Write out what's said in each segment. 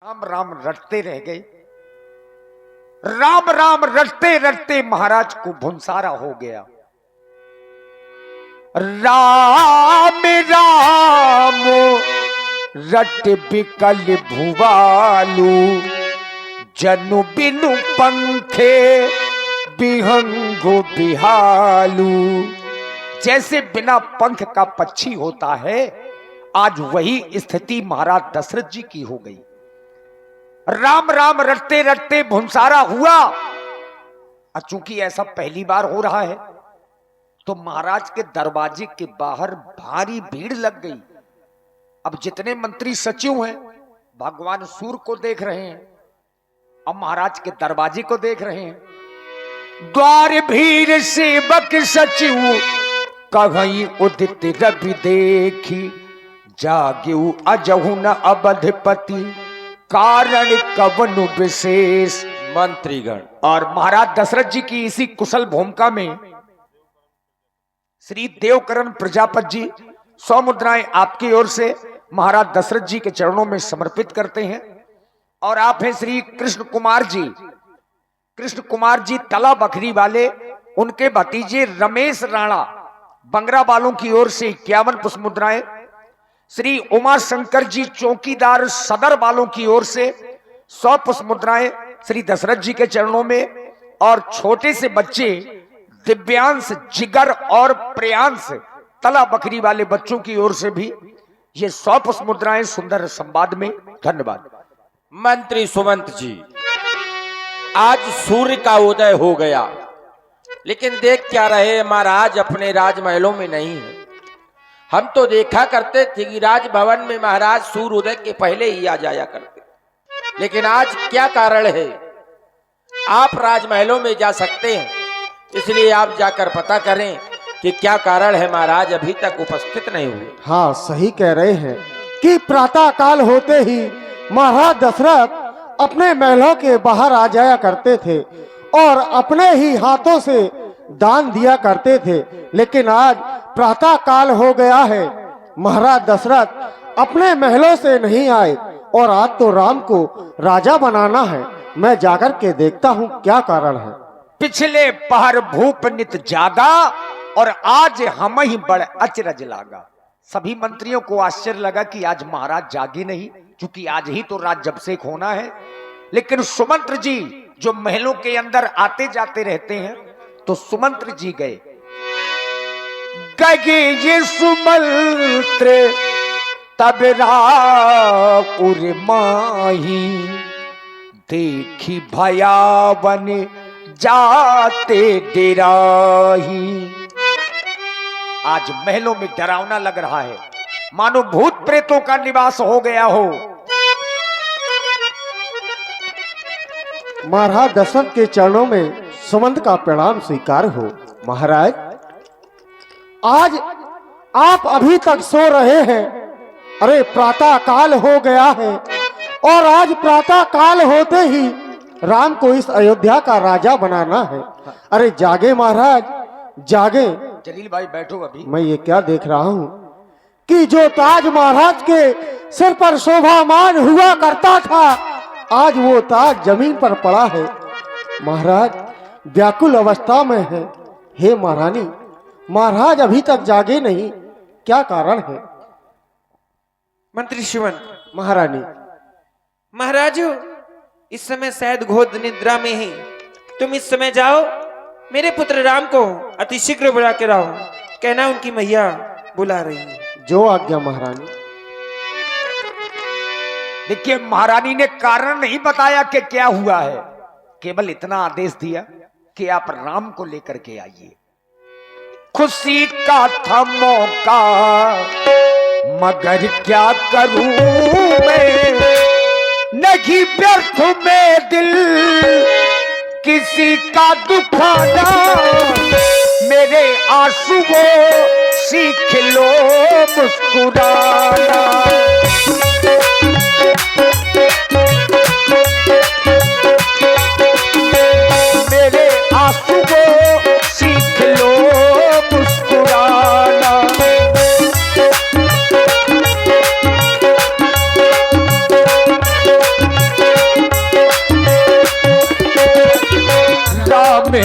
राम राम रटते रह गए। राम राम रटते रटते महाराज को भुंसारा हो गया। राम राम रट बिकल भुवालू, जनु बिनु पंखे बिहंगो बिहालू। जैसे बिना पंख का पक्षी होता है, आज वही स्थिति महाराज दशरथ जी की हो गई। राम राम रटते रटते भुंसारा हुआ। और चूंकि ऐसा पहली बार हो रहा है, तो महाराज के दरवाजे के बाहर भारी भीड़ लग गई। अब जितने मंत्री सचिव हैं, भगवान सूर्य को देख रहे हैं, अब महाराज के दरवाजे को देख रहे हैं। द्वार भीड़ सेवक सचिव कहीं उदित रवि देखी, जाग्यू अजहु न अवधपति कारण कवनु विशेष। मंत्रीगण और महाराज दशरथ जी की इसी कुशल भूमिका में श्री देवकरण प्रजापति जी 100 मुद्राएं आपकी ओर से महाराज दशरथ जी के चरणों में समर्पित करते हैं। और आप हैं श्री कृष्ण कुमार जी। कृष्ण कुमार जी तला बखरी वाले, उनके भतीजे रमेश राणा बंगरा वालों की ओर से 51 पुष्प मुद्राएं। श्री उमा शंकर जी चौकीदार सदर वालों की ओर से 100 पुष्प मुद्राएं श्री दशरथ जी के चरणों में। और छोटे से बच्चे दिव्यांश, जिगर और प्रियांश तला बकरी वाले बच्चों की ओर से भी ये 100 पुष्प मुद्राएं सुंदर संवाद में। धन्यवाद। मंत्री सुमंत जी, आज सूर्य का उदय हो गया, लेकिन देख क्या रहे, महाराज अपने राजमहलों में नहीं है। हम तो देखा करते थे कि राजभवन में महाराज सूर्य उदय के पहले ही आ जाया करते, लेकिन आज क्या कारण है? आप राजमहलों में जा सकते हैं, इसलिए आप जाकर पता करें कि क्या कारण है महाराज अभी तक उपस्थित नहीं हुए। हाँ, सही कह रहे हैं कि प्रातः काल होते ही महाराज दशरथ अपने महलों के बाहर आ जाया करते थे और अपने ही हाथों से दान दिया करते थे। लेकिन आज प्रातः काल हो गया है, महाराज दशरथ अपने महलों से नहीं आए और आज तो राम को राजा बनाना है। मैं जाकर के देखता हूँ क्या कारण है। पिछले पहर भूप नित जागा, और आज हम ही बड़ अचरज लागा। सभी मंत्रियों को आश्चर्य लगा कि आज महाराज जागे नहीं, क्योंकि आज ही तो राज्याभिषेक होना है। लेकिन सुमंत्र जी जो महलों के अंदर आते जाते रहते हैं, तो सुमंत्र जी गए। गए ये सुमंत्र तब राकुर माही, देखी भयावन जाते डेराही। आज महलों में डरावना लग रहा है, मानो भूत प्रेतों का निवास हो गया हो। महाराज दशरथ के चरणों में सुमंत का प्रणाम स्वीकार हो। महाराज, आज आप अभी तक सो रहे हैं। अरे प्रातः काल हो गया है और आज प्रातः काल होते ही राम को इस अयोध्या का राजा बनाना है। अरे जागे महाराज, जागे। जलील भाई बैठो। अभी मैं ये क्या देख रहा हूँ कि जो ताज महाराज के सिर पर शोभामान हुआ करता था, आज वो ताज जमीन पर पड़ा है। महाराज व्याकुल अवस्था में है। हे महारानी, महाराज अभी तक जागे नहीं, क्या कारण है? मंत्री शिवन, महारानी, महाराज इस समय शायद घोर निद्रा में है। तुम इस समय जाओ, मेरे पुत्र राम को अति शीघ्र बुला के लाओ। कहना उनकी मैया बुला रही है। जो आज्ञा महारानी। देखिए, महारानी ने कारण नहीं बताया कि क्या हुआ है, केवल इतना आदेश दिया कि आप राम को लेकर के आइए। खुशी का था मौका, मगर क्या करूं मैं, नहीं व्यर्थ में दिल किसी का दुखाना। मेरे आंसुओं सीख लो मुस्कुराना। मेरे आंसुओं सीख लो मुस्कुराना।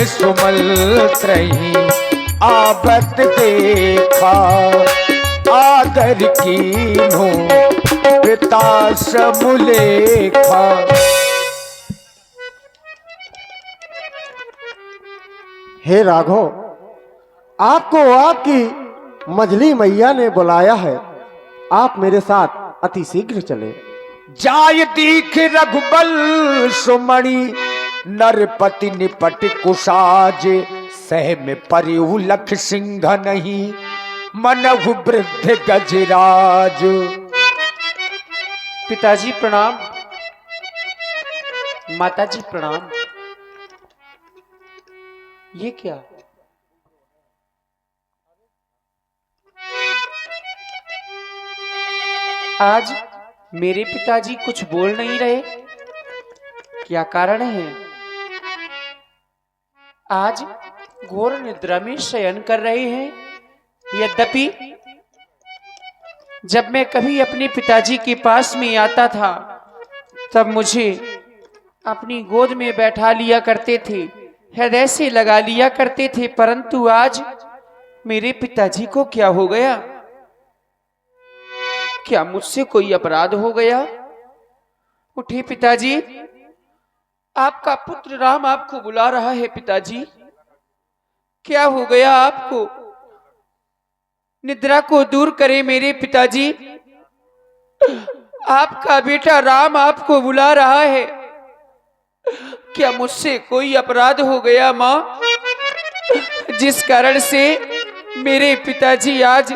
सुमंत्रही आवत देखा, आदर कीन्हो पिता समुलेखा। हे राघव, आपको आपकी मझली मैया ने बुलाया है, आप मेरे साथ अति शीघ्र चले। जाय दीख रघुबल सुमणि, नरपति निपट कुशाज, सह में परिउ लख सिंह नहीं, मनहु वृद्ध गजराज। पिताजी प्रणाम, माताजी प्रणाम। ये क्या? आज मेरे पिताजी कुछ बोल नहीं रहे, क्या कारण है? आज घोर निद्रा में शयन कर रहे हैं। यद्यपि जब मैं कभी अपने पिताजी के पास में आता था तब मुझे अपनी गोद में बैठा लिया करते थे, हृदय से लगा लिया करते थे, परंतु आज मेरे पिताजी को क्या हो गया? क्या मुझसे कोई अपराध हो गया? उठे पिताजी, आपका पुत्र राम आपको बुला रहा है। पिताजी, क्या हो गया आपको? निद्रा को दूर करे मेरे पिताजी, आपका बेटा राम आपको बुला रहा है। क्या मुझसे कोई अपराध हो गया माँ, जिस कारण से मेरे पिताजी आज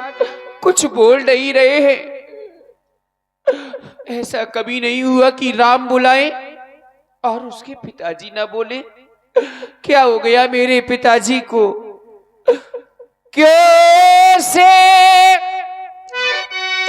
कुछ बोल नहीं रहे हैं? ऐसा कभी नहीं हुआ कि राम बुलाए और उसके पिताजी ना बोले। क्या हो गया मेरे पिताजी को? क्यों